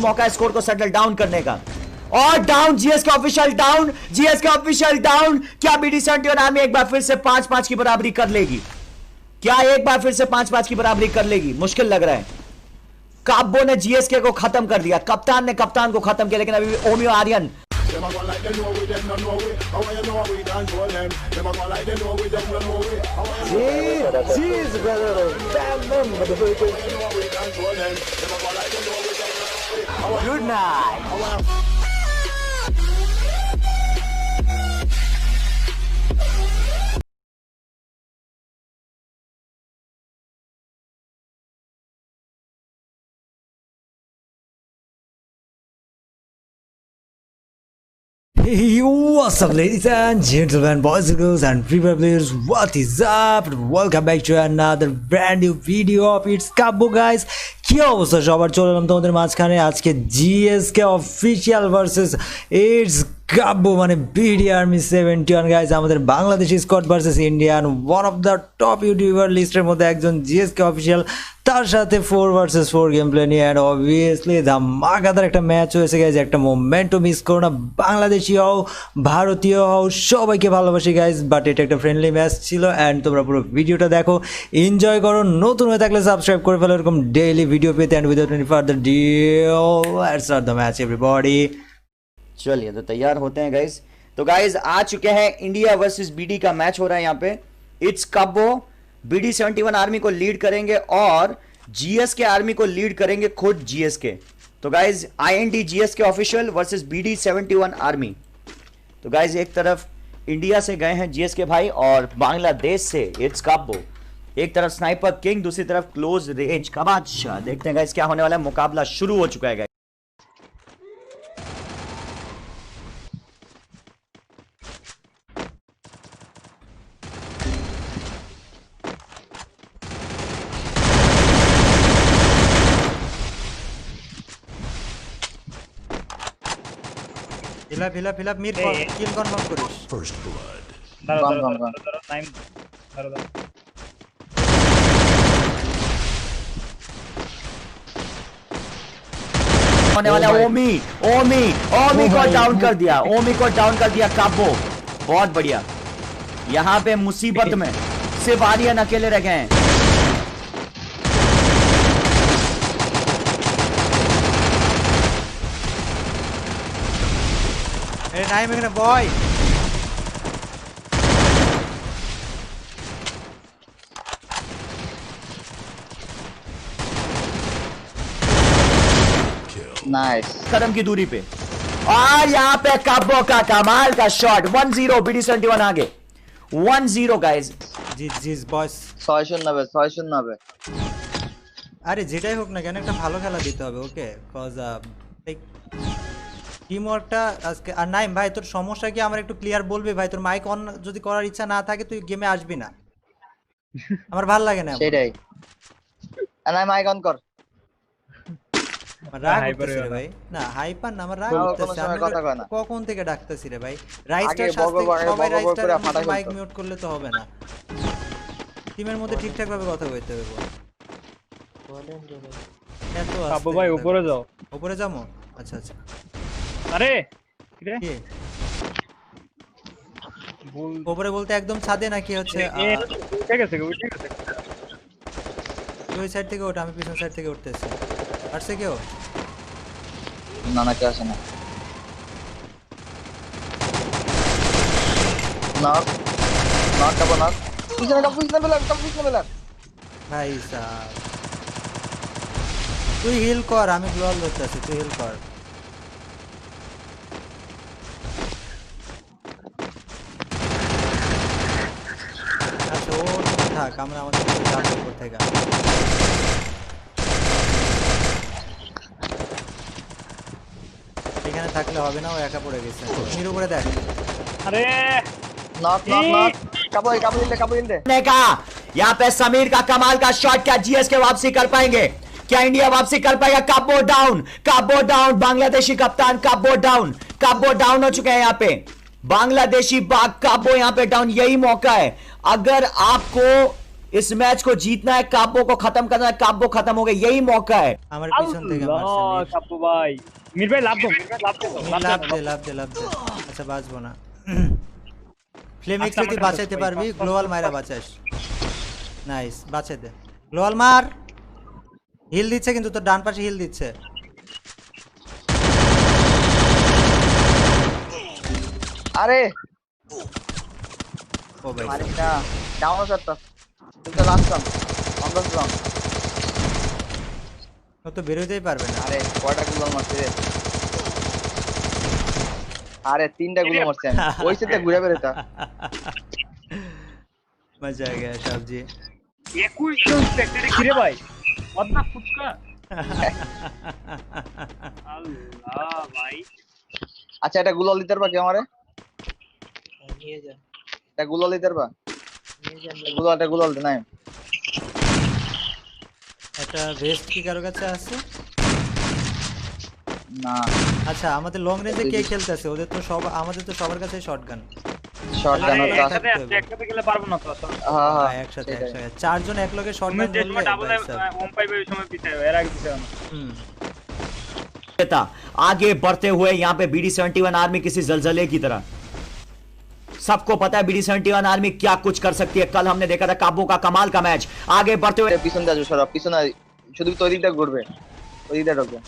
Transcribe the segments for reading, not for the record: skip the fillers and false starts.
मौका है स्कोर को सेटल डाउन करने का। और down GSK official down, GSK official down. क्या BD71 आर्मी एक बार फिर से 5-5 की बराबरी कर लेगी? क्या एक बार फिर से 5-5 की बराबरी कर लेगी? मुश्किल लग रहा है। काब्बो ने जीएसके को खत्म कर दिया, कप्तान ने कप्तान को खत्म किया, लेकिन अभी भी ओमियो Aryan good night. Hey, what's up ladies and gentlemen, boys and girls and free fire players, what is up? Welcome back to another brand new video of It's Kabbo guys. কি অবস্থা সবার? চলে এলাম তোমাদের মাঝখানে আজকে জিএসকে অফিসিয়াল ভার্সেস ইটস কাব্বো মানে BD army 71 guys, আমাদের Bangladeshi squad versus Indian one of the top YouTuber লিস্টের মধ্যে একজন জিএসকে অফিসিয়াল, তার সাথে 4 ভার্সেস 4 গেম প্লে নিয়ে। অ্যান্ড অবভিয়াসলি ধামাকাদার একটা ম্যাচ হয়েছে গাইজ, একটা মোমেন্টও মিস করো না। বাংলাদেশি হও ভারতীয় হও সবাইকে ভালোবাসি গাইজ, বাট এটা একটা ফ্রেন্ডলি ম্যাচ ছিল। অ্যান্ড তোমরা পুরো ভিডিওটা দেখো, এনজয় করো। নতুন হয়ে থাকলে সাবস্ক্রাইব করে ফেলো এরকম ডেইলি वीडियो पे। And without any further delay let's start the match everybody. चलिए तो तैयार होते हैं गाइज। तो गाइज आ चुके हैं, इंडिया वर्सेस बीडी का मैच हो रहा है यहाँ पे। इट्स काब्बो BD71 आर्मी को लीड करेंगे और जीएसके आर्मी को लीड करेंगे खुद जीएसके। तो guys IND GSK official versus BD71 army. तो गाइज एक तरफ इंडिया से गए हैं जीएसके भाई और बांग्लादेश से इट्स काब्बो। एक तरफ स्नाइपर किंग, दूसरी तरफ क्लोज रेंज का बादशाह। देखते हैं गाइस क्या होने वाला है। मुकाबला शुरू हो चुका है गाइस। फिल अप मीर किल कन्फर्म करिस। फर्स्ट ब्लड टाइम होने वाला ओमी ओमी ओमी को डाउन कर दिया, ओमी को डाउन कर दिया काब्बो। बहुत बढ़िया। यहाँ पे मुसीबत में सिर्फ आर्यन अकेले रह गए हैं। टाइम है बॉय। नाइस। कदम की दूरी पे और यहाँ पे काब्बो का कमाल का शॉट। 1-0 BD71 आगे। 1-0 गाइस। জিজ বয়স 690। আরে যেটাই হোক না কেন একটা ভালো খেলা দিতে হবে, ওকে? কজ লাইক টিম ওয়ার্কটা আজকে। আর নাইম ভাই তোর সমস্যা কি আমার একটু ক্লিয়ার বলবি ভাই? তোর মাইক অন যদি করার ইচ্ছা না থাকে তুই গেমে আসবি না, আমার ভালো লাগে না সেটাই। আর মাইক অন কর। রাগ করতেছি রে ভাই। না হাইপার না, আমার রাগ করতেছে। আমি কখন থেকে ডাকতেছি রে ভাই? রাইস্টার সাথে সবাই রাইস্টার মাইক মিউট করলে তো হবে না। টিমের মধ্যে ঠিকঠাক ভাবে কথা কইতে হবে। বলেন রে ভাই। এত কাব্বো ভাই উপরে যাও। উপরে যামো? আচ্ছা আচ্ছা। আরে কি রে? উপরে বলতে একদম ছাদে নাকি হচ্ছে? ঠিক আছে ঠিক আছে। ওই সাইড থেকে ওঠা, আমি পিছন সাইড থেকে উঠতেছি। আসছে কেউ? না না কেউ আসে না। নক নক কাবো নক। পিছনে বেলা ভাই স্যার তুই হিল কর, আমি গ্লোয়াল ধরতেছি, তুই হিল কর। আচ্ছা ও থাক, আমরা আমাদের উপর থেকে এখানে থাকলে হবে না, ও একা পড়ে গেছে। নির উপরে দেখ। আরে नॉक नॉक नॉक काबू दे ने कहा यहाँ पे समीर का कमाल का शॉट। क्या जीएसके वापसी कर पाएंगे? क्या इंडिया वापसी कर पाएगा? काब्बो डाउन, काब्बो डाउन। बांग्लादेशी कप्तान काब्बो डाउन, काब्बो डाउन हो चुके हैं यहाँ पे। बांग्लादेशी बाग काब्बो यहाँ पे डाउन। यही मौका है, अगर आपको इस मैच को जीतना है, काबो को खत्म करना है। काबो खत्म हो गया, यही मौका है। আমার পিছন থেকে মারছে আল্লাহ মির। কাপ্পু ভাই মির ভাই লাভ দাও মির ভাই লাভ দাও মির লাভ দে লাভ দে লাভ দে। আচ্ছা বাঁচবো না। ফ্লেমিক্স তুই বাঁচাইতে পারবি, গ্লোবাল মাইরা বাঁচাস। নাইস, বাঁচাই দে। গ্লোবাল মার। হিল দিচ্ছে কিন্তু তোর ডান পাশে হিল দিচ্ছে। আরে ও ভাই মারিস না, ডাউন করতে তুই লাস্ট রাউন্ড অন্ধ রাউন্ড। ও তো বেরোতেই পারবে না। আরে কয়টা গুলো মারছে রে? আরে 3টা গুলো মারছে আমি, ওই সাথে ঘুরে বেরোতা। মজা आ गया साहब जी। 21 জন স্পেক্টেটর কি রে ভাই অদনা ফুচকা আল্লাহ ভাই আচ্ছা এটা গুলো লিতে পারবা কি আমারে? নিয়ে যা এটা গুলো লিতে পারবা? নিয়ে যা গুলো লিতে নাই। এটা ভেস্ট কি কারো কাছে আছে? না আচ্ছা আমাদের লং রেঞ্জে কে খেলতেছে? ওদের তো সব, আমাদের তো সবার কাছে শটগান। শটগান আরে, তো আছে। একসাথে একসাথে গেলে পারবো না তো আসলে হ্যাঁ হ্যাঁ একসাথে একসাথে চারজন এক লগে শটগান তুমি যে সময় ডাবল ধরলে ওম পাইবে ওই সময় পিছায় এর আগে পিছায় না था आगे बढ़ते हुए यहाँ पे BD71 आर्मी किसी जलजले की तरह। सबको पता है BD71 आर्मी क्या कुछ कर सकती है। कल हमने देखा था काबू का कमाल का मैच। आगे बढ़ते हुए পিছন দিয়ে আসবে, সরব পিছনে, শুধু তো ওই দিকটা ঘুরবে, ওই দিকটা ঢুকবে।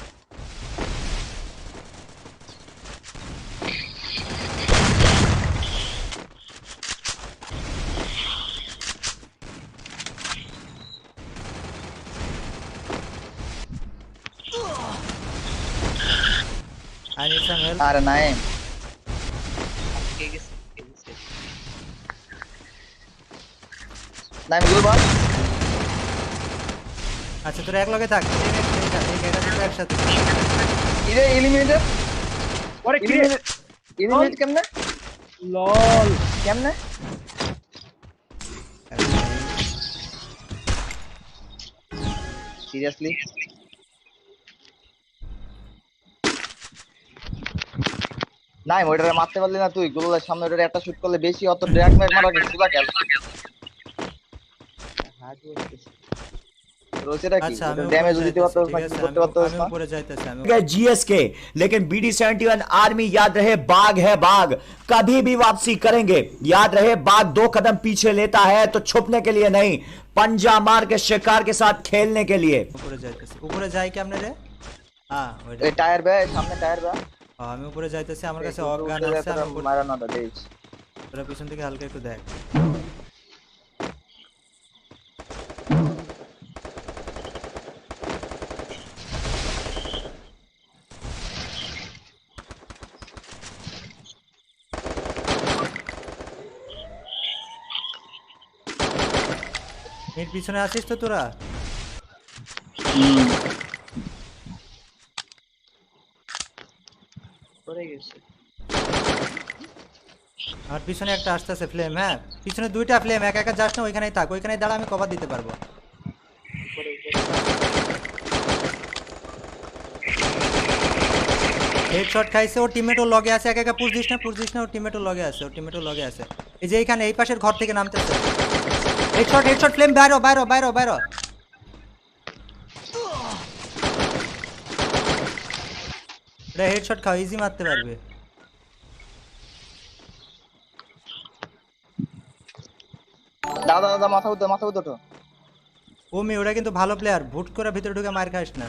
I need some help. আরে নাই কে গেছে কে গেছে নাই গুলো বল। আচ্ছা তোরা এক লগে থাক, এই গেটা দুটো একসাথে। ইরে এলিমিনেটর, পরে কি রে এলিমিনেট কেমনে লল কেমনে? সিরিয়াসলি নাই ওইটারে মারতে পারলি না তুই? গোলের সামনে ওইটারে একটা শুট করলে বেশি, অত ড্র্যাগ ম্যাগ মারা গেছে পুরা খেল হাত উঠতেছে রোজেটা কি আচ্ছা আমি ড্যামেজ উপরে দিতে পারতো যাইতেছি, ঠিক না, আছে, করতে পারতো আমি না। উপরে যাইতেছি আমি। गए GSK, लेकिन BD71 आर्मी याद रहे बाघ है बाघ, कभी भी वापसी करेंगे। याद रहे बाघ 2 कदम पीछे लेता है तो छुपने के लिए नहीं, पंजा मार के शिकार के साथ खेलने के लिए। উপরে যাইতেছি। উপরে যাই কেমনে রে? হ্যাঁ ওইটা। এই টায়ার বে সামনে টায়ার বে আমি উপরে যাইতেছি, আমার কাছে অর্গান আছে, আমি উপরে। মারা না দেখ। তোরা পিছন থেকে হালকা একটু দেখ। এর পিছনে আছিস তো তোরা? পড়ে গেছে আর পিছনে একটা আসতেছে ফ্লেম। হ্যাঁ পিছনে দুইটা ফ্লেম, একা একা যাস না, ওইখানেই থাক, ওইখানেই দাঁড়া, আমি কভার দিতে পারবো। উপরে হেডশট খাইছে, ওর টিমমেটও লগে আছে, একা একা পুশ দিস না, ওর টিমমেটও লগে আছে, ওর টিমমেটও লগে আছে। এই যে এইখানে এই পাশের ঘর থেকে নামতেছে। হেডশট ফ্লেম, বাইরো। এটা হেডশট খাও, ইজি মারতে পারবে। দাদা মাথা উঠো তো। ওমি ওরা কিন্তু ভালো প্লেয়ার, ভুট করে ভিতরে ঢুকে মার খাস না।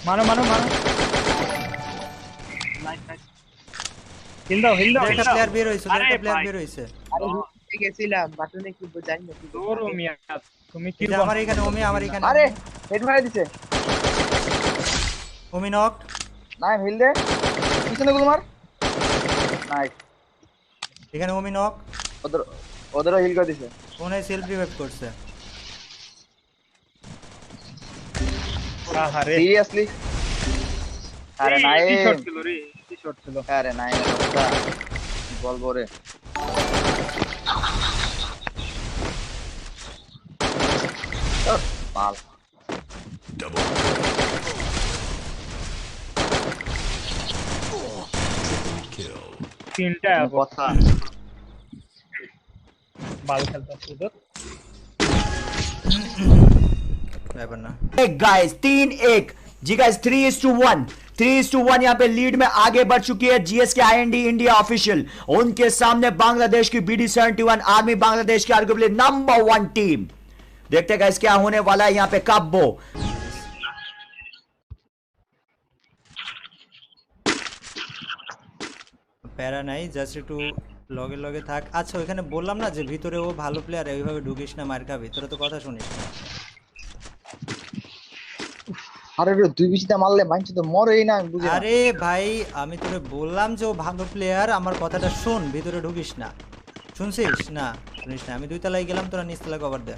মারো মারো মারো নাইস নাইস হিল দাও একটা প্লেয়ার বের হইছে, আরে একটা প্লেয়ার ভাই। বের হইছে। আরে উঠতে গেছিলাম বাটনে কি জানি না কি দৌড় মিয়া তুমি কি এই যে আমার এখানে ওমি, আমার এখানে আরে হেড মারা দিছে। ওমি নক। নাই হিল দে, পিছনে গুলো মার। নাইস, এখানে ওমি নক। ওদেরও হিল করে দিছে। ফোনে সেলফ রিভাইভ করছে। আহারে সিরিয়াসলি আরে নাই, কি শট ছিল রে কি শট ছিল আরে নাই অবস্থা বলবো রে। মাল তিনটা কথা ভালো খেলতেছে তো ব্যাপার না। गाइस 3-1 जी गाइस 3:1 यहाँ पे लीड में आगे बढ़ चुकी है जीएस के आईएनडी इंडिया ऑफिशियल। उनके सामने बांग्लादेश की BD71 आर्मी, बांग्लादेश की आर्गुएबली नंबर 1 टीम। देखते हैं गाइस क्या होने वाला है यहाँ पे। काब्बो প্যারা নাই, জাস্ট একটু লগে লগে থাক। আচ্ছা ওইখানে বললাম না যে ভিতরে ও ভালো প্লেয়ার, এইভাবে ঢুকিস না, মার খাবি। তোরা তো কথা শুনিস না। আরে রে দুই বিচিতে মারলে মাইন্স তো মরেই না, আমি বুঝি না। আরে ভাই আমি তোরে বললাম যে ও ভালো প্লেয়ার, আমার কথাটা শোন, ভিতরে ঢুকিস না। শুনছিস না? শুনিস না? আমি 2 তলায় গেলাম, তোরা নিচ তলায় কভার দে।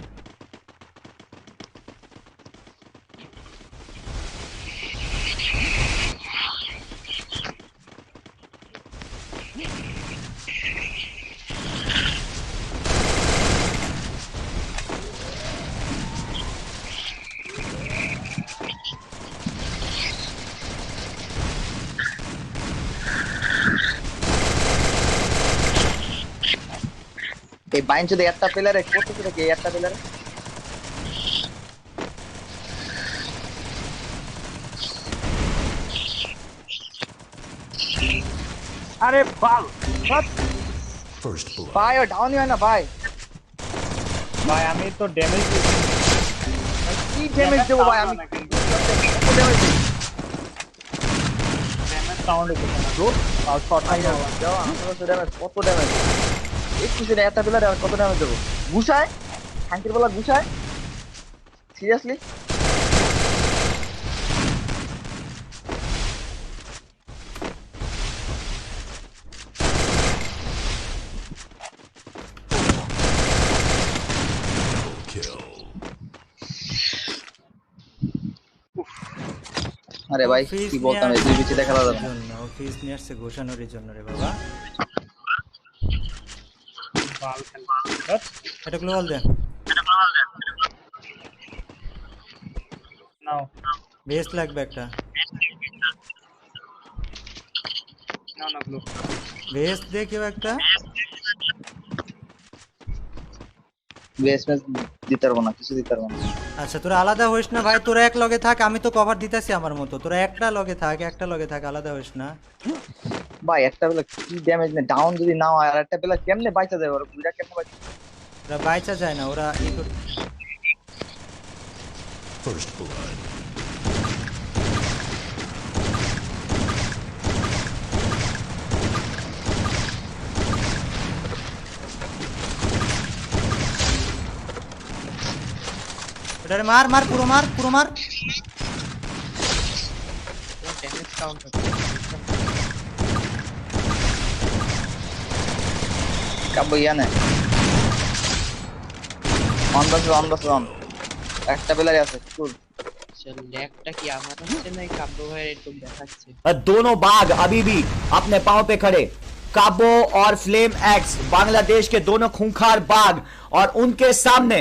এই বাইন যদি একটা প্লেয়ারে করতেছে নাকি এই একটা প্লেয়ারে? আরে বাল ভাই ও ডাউনই হয় না ভাই। ভাই আমি তো ড্যামেজ দিচ্ছি। কি ড্যামেজ দেবো ভাই আমি? ড্যামেজ সাউন্ড হচ্ছে না ব্রো। আর শট নাই দাও আমার তো ড্যামেজ কত ড্যামেজ? একটু সেটা একটা প্লেয়ারে কত ড্যামেজ দেবো? গুছায় শান্তির বলা গুছায় সিরিয়াসলি? আরে ভাই কি বলতাম এই দুই বিচিতে খেলা যাবে না। অফিস নিয়ে আসছে ঘোষানোর জন্য রে বাবা। বাল খেলতে এটা গ্লোবাল দে। নাও বেস্ট লাগবে একটা। নাও না ব্লু বেস্ট দে কেউ একটা। বেস ম্যাচ দিতে পারবো না, কিছু দিতে পারবো না। আচ্ছা তোরা আলাদা হইস না ভাই, তোরা এক লগে থাক, আমি তো কভার দিতেছি আমার মতো। তোরা একটা লগে থাক, আলাদা হইস না। ভাই একটা বেলা কি ড্যামেজ নেই, ডাউন যদি না হয় আর একটা বেলা কেমনে বাইচা যাবে? ওরা বুড়া কেমনে বাইচা? ওরা বাইচা যায় না, ওরা এটারে মার মার পুরো মার। ড্যামেজ কাউন্ট হচ্ছে কাবো ইয়ানে অন একটা বেলায় আছে কুল। চল ল্যাগটা কি আমার হচ্ছে না কাব্য ভাই একদম দেখাচ্ছে। दोनों बाग अभी भी अपने पांव पे खड़े। काबो और फ्लेम एक्स बांग्लादेश के दोनों खूंखार बाग, और उनके सामने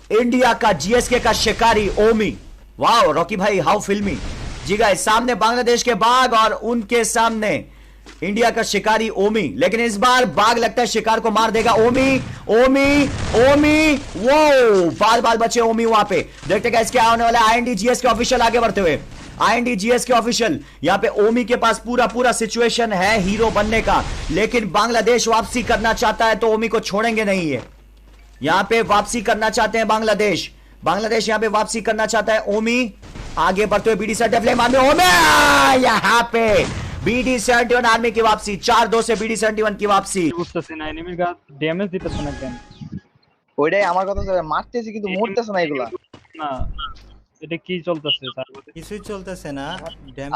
इंडिया का जीएसके का शिकारी ओमी। वाओ रॉकी भाई हाउ फिल्मी। जी गाइस सामने बांग्लादेश के बाग और उनके सामने इंडिया का शिकारी ओमी। लेकिन इस बार बाग लगता है शिकार को मार देगा। ओमी वो बाल बचे ओमी वहां पे। देखते हैं क्या होने वाला है। आईएनडीजीएस के ऑफिशियल आगे बढ़ते हुए, आईएनडीजीएस के ऑफिशियल यहाँ पे ओमी के पास पूरा सिचुएशन है हीरो बनने का, लेकिन बांग्लादेश वापसी करना चाहता है तो ओमी को छोड़ेंगे नहीं है। यहाँ पे वापसी करना चाहते हैं बांग्लादेश यहाँ पे वापसी करना चाहता है। ओमी आगे बढ़ते हुए BD71 आर्मी, ओमी यहाँ पे BD71 आर्मी की वापसी, 4-2 से BD71 की वापसी। বুঝতেছি না এনিমি গা ড্যামেজ দিতেছ না কেন? ওইটাই আমার কথা হচ্ছে, মারতেছি কিন্তু মরতেছে না এগুলা। না এটা কি চলতেছে সার্ভারে? কিছুই চলতেছে না।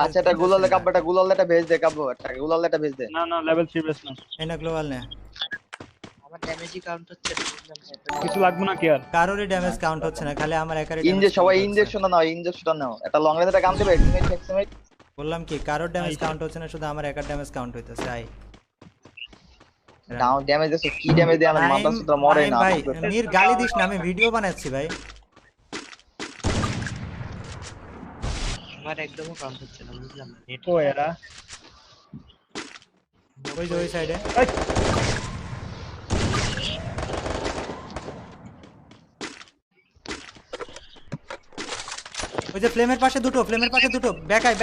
আচ্ছা এটা গুলালে কাব্য, এটা গুলালেটা ভেজ দে কাব্য, এটা গুলালেটা ভেজ দে। না লেভেল 3 বেস না। এনা গ্লোবাল নে। আমার ড্যামেজই কাউন্ট হচ্ছে না, বুঝলাম না। কিছু লাগবে না কি আর? কারোরই ড্যামেজ কাউন্ট হচ্ছে না, খালি আমার একারই সবাই ইনজেকশন নাও, ইনজেকশন নাও। এটা লং রেঞ্জের কাম দেবে টিমমেট ম্যাক্সিমাইট। বললাম কি কারোর ড্যামেজ কাউন্ট হচ্ছে না, শুধু আমার একার ড্যামেজ কাউন্ট হইতেছে। আই ডাউন ড্যামেজ আছে, কি ড্যামেজ দেয় আমার মাথা সুতরা মরে না। ভাই মির গালি দিস না, আমি ভিডিও বানাচ্ছি ভাই। আমার একদমই কাউন্ট হচ্ছে না, বুঝলাম না। ও এরা ওই যে ওই সাইডে ওই যে ফ্লেমের পাশে দুটো ব্যাকাই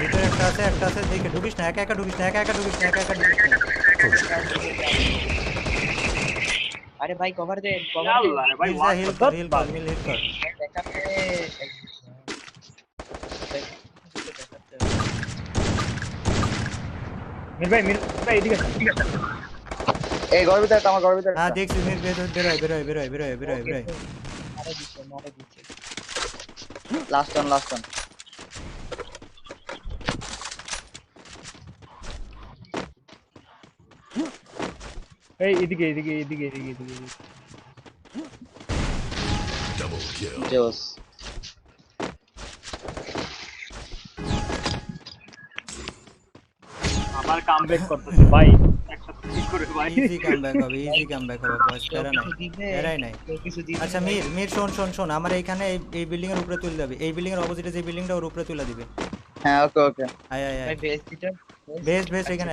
ভিতরে একটা আছে দেখে ঢুকিস না একা ঢুকিস না আরে ভাই কভার দে আল্লাহ রে ভাই হিল কর মির ভাই এদিকে আসো, এদিকে আসো। এই ঘরের ভিতরে একটা, আমার ঘরের ভিতরে হ্যাঁ একটা। দেখছি বেরোয় মারে দিচ্ছে লাস্ট টান এই এদিকে। জোস। আবার কামব্যাক করতেছে ভাই, একসাথে ঠিক করে ভাই। ইজি কামব্যাক হবে বস প্যারা নাই কিছু দিন আচ্ছা মির শোন আমার এইখানে এই বিল্ডিং এর উপরে তুলে দিবে এই বিল্ডিং এর অপোজিটে যে বিল্ডিংটা ওর উপরে তুলে দিবে হ্যাঁ ওকে। আয় ভাই বেস্টিটা বেস এখানে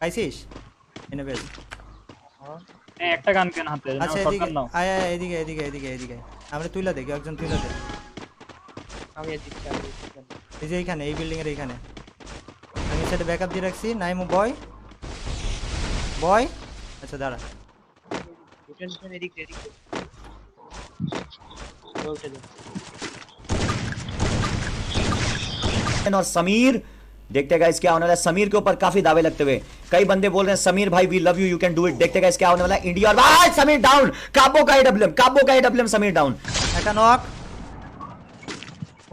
পাইছিস এনে বেস একটা গান কেন হাতে নাও, আচ্ছা শটগান নাও। আয় এদিকে আমরা তুইলা দেখি একজন তুইলা দে আমি দিচ্ছি এই যে এইখানে এই বিল্ডিং এর এইখানে আমি সেটা ব্যাকআপ দিয়ে রাখছি নাইমু বয় আচ্ছা দাঁড়া উঠেন এদিক উঠে দে और समीर देखते गाइस क्या होने वाला है। समीर के ऊपर काफी दावे लगते हुए कई बंदे बोल रहे हैं समीर भाई we love you can do it. देखते गाइस क्या होने वाला है। इंडिया और भाई समीर डाउन, काबो का एडब्ल्यूएम समीर डाउन। একটা নক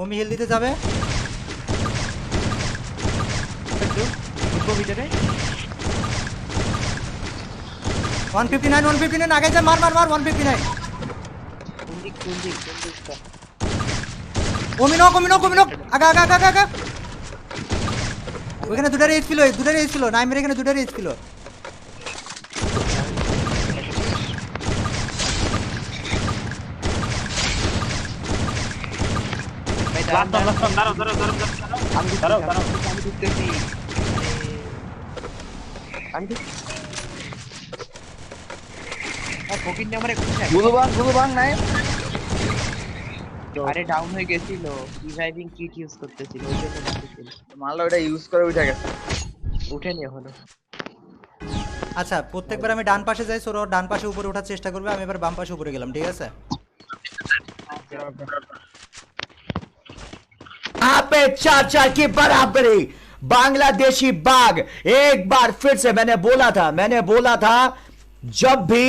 ওমি হিল দিতে যাবে ঢুকবো ভিতরে 159 আগে যা মার 159 কোন দিক ওমি নক আগা ওখানে দুটারে এইচ ছিল নাইমের এখানে দুটারে এইচ ছিল ভাই লাস্ট টান, দাঁড়াও। আমি ঢুকতেছি ফকির নাম্বারে কোথায় গুলু বাং নাই। আরে ডাউন হয়ে গেছিল রিভাইভিং কিট ইউজ করতেছিল ওই জন্য বাঁচছিল মারলো, ওটা ইউজ করে উঠে গেছে। উঠেনি এখনো আচ্ছা প্রত্যেকবার আমি ডান পাশে যাই ওরা ডান পাশে উপরে ওঠার চেষ্টা করবে আমি এবার বাম পাশে উপরে গেলাম ঠিক আছে यहाँ पे 4-4 की बराबरी बांग्लादेशी बाग। एक बार फिर से मैंने बोला था जब भी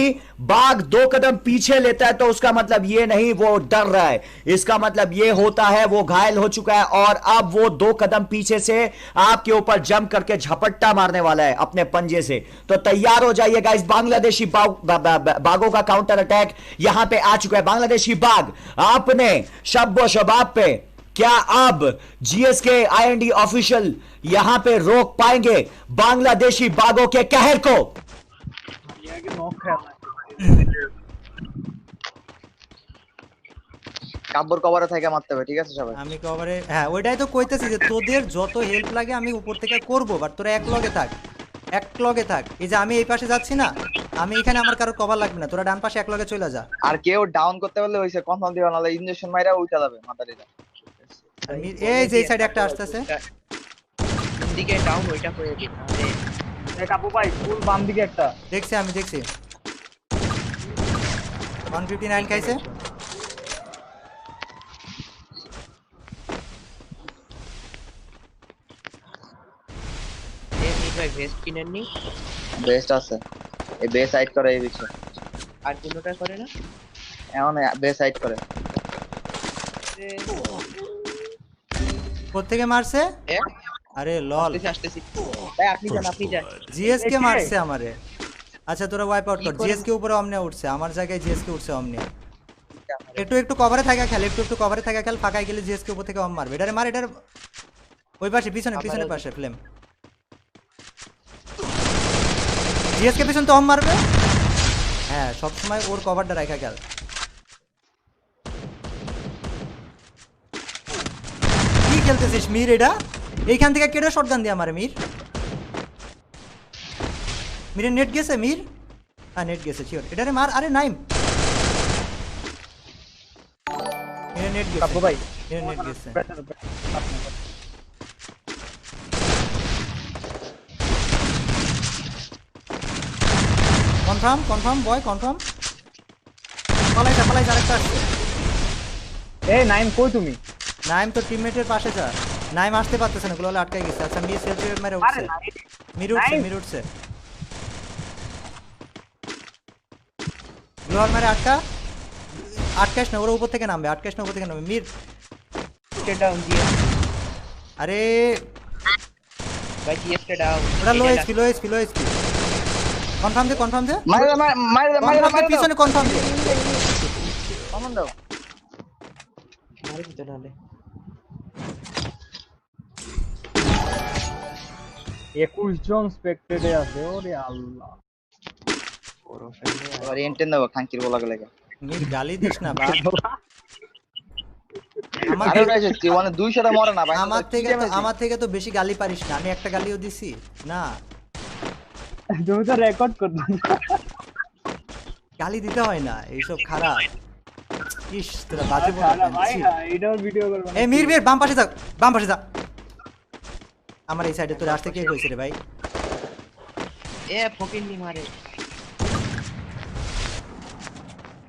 बाघ 2 कदम पीछे लेता है तो उसका मतलब ये नहीं वो डर रहा है, इसका मतलब ये होता है वो घायल हो चुका है और अब वो 2 कदम पीछे से आपके ऊपर जंप करके झपट्टा मारने वाला है अपने पंजे से। तो तैयार हो जाइए गाइस, बांग्लादेशी बाघों का काउंटर अटैक यहां पे आ चुका है। बांग्लादेशी बाघ आपने शब्बो शबाब पे क्या अब जीएसके आईएनडी ऑफिशियल यहां पे रोक पाएंगे बांग्लादेशी बाघों के कहर को? ये आगे नॉक खेलना কাব্বর কভারে থেকে মারতে হবে, ঠিক আছে সবাই? আমি কভারে হ্যাঁ ওইটাই তো কইতেছি যে তোদের যত হেল্প লাগে আমি উপর থেকে করব বাট তোরা এক লগে থাক এই যে আমি এই পাশে যাচ্ছি না আমি এখানে আমার কারো কভার লাগবে না তোরা ডান পাশে এক লগে চলে যা আর কেউ ডাউন করতে পারলে হইছে, কনফার্ম দিবা, নাহলে ইনজেকশন মাইরা উঠা যাবে মাথারিটা। এই যে এই সাইডে একটা আসতেছে কোন দিকে ডাউন ওইটা করে দিন তাহলে এই কাবু ভাই ফুল বাম দিকে একটা। আমি দেখছি 159 খাইছে এই ভাই ভেস্ট কিনেননি বেস্ট আছে, এই বেস সাইড করে এই বিষয়। আর কোনটা করে না এমন বেস সাইড করে। কোত্থেকে মারছে আরে লল আসতেছি ভাই আপনি যান জিএসকে মারছে আমারে আচ্ছা তোরা ওয়াইপ আউট কর জিএসকে উপরে অমনিয়া উঠছে আমার জায়গায় জিএসকে উঠছে অমনিয়া একটু একটু কভারে থাকা খেল, একটু একটু কভারে থাকা খেল, ফাঁকায় গেলে জিএসকে উপর থেকে অম মারবে। এটারে মার, এটার ওই পাশে পিছনে পিছনে পাশে ফ্লেম জিএসকে পিছন তো অম মারবে। হ্যাঁ সবসময় ওর কভারটা রাখা খেল। কি খেলতেছিস মির? এটা এইখান থেকে কেটে শটগান দিয়ে আমারে মির। মিরের নেট গেছে মির? হ্যাঁ নেট গেছে শিওর। এটারে মার। আরে নাইম মিরের নেট গেছে ভাই মিরের নেট গেছে। কনফার্ম কনফার্ম বয় কনফার্ম। পালাইছে পালাইছে, আরেকটা আসছে। এই নাইম কই তুমি? নাইম তো টিমমেটের পাশে যা। নাইম আসতে পারতেছে না, গুলো আটকাই গেছে। আচ্ছা মির সেলফি মেরে উঠছে, মির উঠছে মির উঠছে। গ্লোয়াল মেরে আটকা, আটকাইস না, ওরা উপর থেকে নামবে, আটকাইস না উপর থেকে নামবে মির। কে ডাউন দিয়ে আরে ভাই জিএসকে ডাউন। ওটা লো এসপি লো এসপি লো এসপি। কনফার্ম দে কনফার্ম দে মারে দাও, মারে দাও, মারে দাও, কনফার্ম মারে দে, দাও। পিছনে কনফার্ম দে। কমান দাও। মারি দিতে নালে 21 জন স্পেক্টেটে আছে। ওরে আল্লাহ, ওর ফেলে আর এন্টেন দাও খাঙ্কির বলা গেলে। মির গালি দিস না বাপ। আমার আরে ওটা এসেছে মানে 200টা মরে না ভাই। আমার থেকে তো বেশি গালি পারিস না। আমি একটা গালিও দিছি না। তুমি তো রেকর্ড করবে। গালি দিতে হয় না, এইসব খারাপ। ইস তোরা বাজে ভাই বলছিস। এটাও ভিডিও করব না। এই মির মির বাম পাশে যা, বাম পাশে যা। আমার এই সাইডে তোর আসতে কে কইছে রে ভাই? এ ফকিন্নি মারে।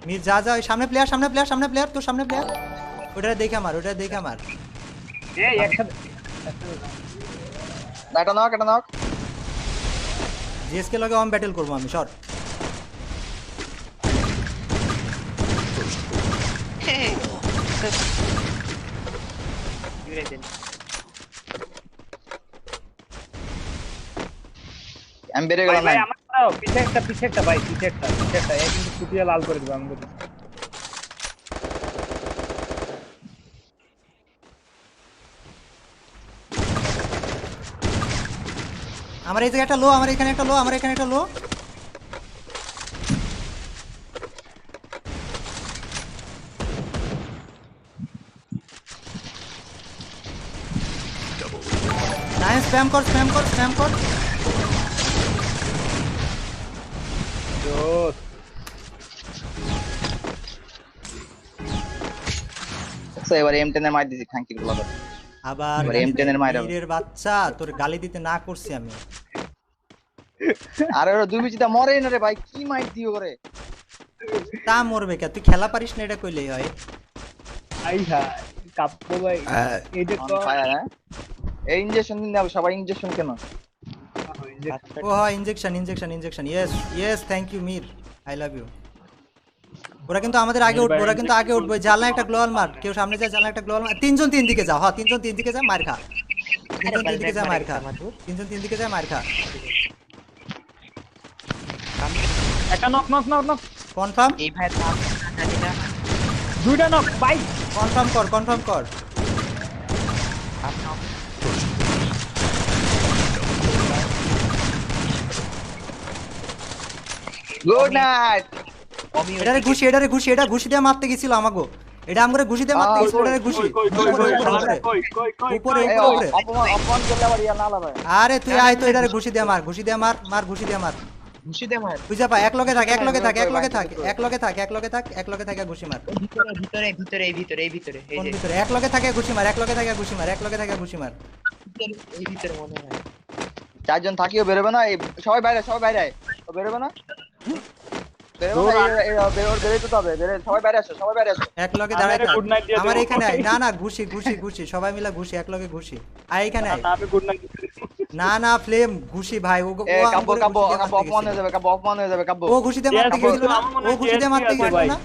মির যা যা, ওই সামনে প্লেয়ার সামনে প্লেয়ার সামনে প্লেয়ার, তোর সামনে প্লেয়ার। ওটা দেখে আমার, ওটা দেখে আমার। এই একসাথে এটা নাও, এটা নাও। জিএসকে লগে অন ব্যাটেল করবো আমি, শর্ট। জুড়ে দেন। আমি বেরে ভাই গেলাম ভাই না। আমার দাও, পিছে একটা ভাই, পিছে একটা এই কিন্তু ফুটিয়ে লাল করে দিবা আমাকে। আমার এই জায়গায় একটা লো, আমার এখানে একটা লো, আমার এখানে একটা লো। নাইস, স্প্যাম কর স্প্যাম কর স্প্যাম কর। জোস আচ্ছা এবার M10 এর মার দিছি খাঙ্কির বলা গেলে। আবার এবার M10 এর মায়ের হবে। বীরের বাচ্চা, তোর গালি দিতে না করছি আমি। আরে ওরা দুই বিচিতা মরেই না রে ভাই, কি মাইর দিও করে। তা মরবে কে? তুই খেলা পারিস না এটা কইলেই হয়। আই হ্যাঁ কাপ্পো ভাই এইটা অন তো ফায়ার হ্যাঁ। এই ইনজেকশন দিন দাও সবাই, ইনজেকশন কেন? ও হ্যাঁ injection injection injection. Yes yes thank you Mir, I love you. ওরা কিন্তু আমাদের আগে উঠবে, ওরা কিন্তু আগে উঠবে। জানলা একটা গ্লোয়াল মার, কেউ সামনে যায়, জানলা একটা গ্লোয়াল মার। তিনজন তিন দিকে যাও, হ্যাঁ তিনজন তিন দিকে যা, মার খা। তিনজন তিন দিকে যা, মার খা। তিনজন তিন দিকে যা, মার খা। একটা knock knock knock knock, confirm এই ভাই নাম জানি না। দুইটা নক ভাই। কনফার্ম কর কনফার্ম কর। আপনার গুড নাইট। আমি এটারে ঘুষি, এটারে ঘুষি, এটা ঘুষি দিয়ে মারতে গেছিল আমাগো। এটা আমগরে ঘুষি দিয়ে মারতে গেছিল, এটারে ঘুষি। উপরে এই উপরে উপরে। অপমান করলে আবার ইয়া না লাগায়। আরে তুই আয় তো, এটারে ঘুষি দিয়ে মার, ঘুষি দিয়ে মার, মার ঘুষি দিয়ে মার। ঘুষি দে মার। তুই যা পা, এক লগে থাক এক লগে থাক এক লগে থাক এক লগে থাক এক লগে থাক এক লগে থাক, ঘুষি মার। ভিতরে ভিতরে ভিতরে এই ভিতরে এই ভিতরে এই কোন যে ভিতরে? এক লগে থাকে ঘুষি মার, এক লগে থাকে ঘুষি মার, এক লগে থাকে ঘুষি মার। এই ভিতরে মনে হয়। চারজন থাকিও বেরোবে না, এই সবাই বাইরে, সবাই বাইরে আয়। ও বেরোবে না, বেরোবে না, এই বেরোতে তো হবে, সবাই বাইরে আসো, সবাই বাইরে আসো। এক লগে দাঁড়ায় থাক। গুড নাইট দিয়ে আমার দেবো। এখানে আয়। না না ঘুষি ঘুষি ঘুষি, সবাই মিলে ঘুষি, এক লগে ঘুষি। আয় এখানে আয়। আমি গুড নাইট। না না ফ্লেম ঘুষি ভাই। ও এ ও কাব্য আমগরে কাব্য ঘুষি দিয়ে কাব্য মারতে অপমান হয়ে গেছিল। যাবে, কাব্য অপমান হয়ে যাবে কাব্য। ও ঘুষি দিয়ে মারতে Yes, গেছিল না? আমার মনে ও হয় ঘুষি দিয়ে yes, মারতে yes, গেছিল ভাই। না?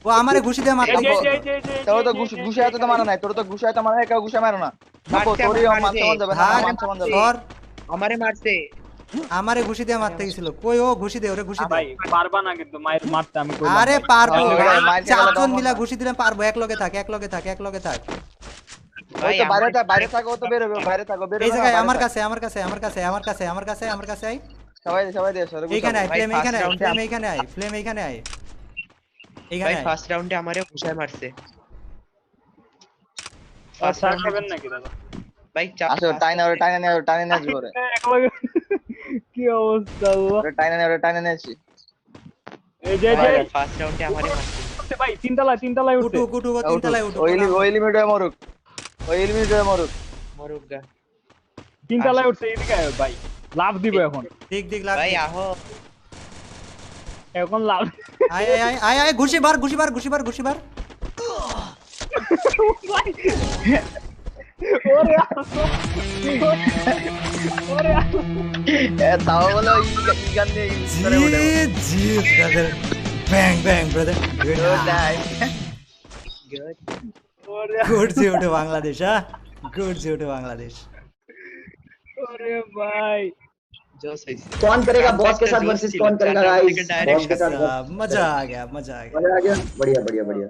ও আমারে ঘুষি দিয়ে মারতে এই যে, গেছিল। তোর তো ঘুষে হয়তো তো মারা নাই, তোর তো ঘুষে হয়তো মারা নাই, কেউ ঘুষে মারো না। কাব্য মারছে, তোরই মারছে। মান সম্মান যাবে না, ভাগ মান সম্মান যাবে। ধর। আমারে মারছে। আমারে ঘুষি দিয়ে মারতে গেছিল কই ও ঘুষি দে ওরে ঘুষি দে ভাই পারবা না কিন্তু মায়ের মারতে আমি কইলাম আরে ভাই। পারবো ভাই, ভাই, মার খেয়ে গেলে চারজন দম মিলা হবে। ঘুষি দিলাম পারবো এক লগে থাক এক লগে থাক এক লগে থাক ওই তো বাইরে থাকো ও তো বের হবে বাইরে থাকো বের এই হবে না, জায়গায় বাইরে আমার থাক। কাছে আমার কাছে আমার কাছে আমার কাছে আমার কাছে আমার কাছে আই সবাই দিয়ে সরে এইখানে আয় ভাই, ফ্লেম first এইখানে আয় round এ ফ্লেম এইখানে আয় ফ্লেম এইখানে আয় এইখানে ভাই আয় ফার্স্ট রাউন্ডে আমারে ঘুষায় মারছে আর স্যার খাবেন নাকি দাদা ভাই চাপ আসো টাইনা নিয়ে জোরে একলগে কি অবস্থা ও ওরে টাইনা নিয়েছি এই যে ফার্স্ট রাউন্ডে আমারে মারছে ভাই তিনতলায় উঠু উঠছে উঠু তিনতলায় উঠু ওই লিমিট হয়ে মরুক মরুক গা তিনতলায় উঠছে এদিকে আয় ভাই লাভ দিব এখন দিক দিক লাগ ভাই আহো এখন লাভ আয় আয় আয় আয় আয় ঘুষি বার ওরে ওরে এ তাও বলে ই গান দিয়ে করে ওঠে জি ব্রাদার ব্যাং ব্যাং ব্রাদার ওরে গুড জি উঠে বাংলাদেশ হ্যাঁ গুড জি উঠে বাংলাদেश ওরে ভাই जोश है कौन करेगा बॉस के साथ वर्सेस कौन करेगा गाइस बॉस के साथ मजा आ गया मजा आ गया बढ़िया बढ़िया बढ़िया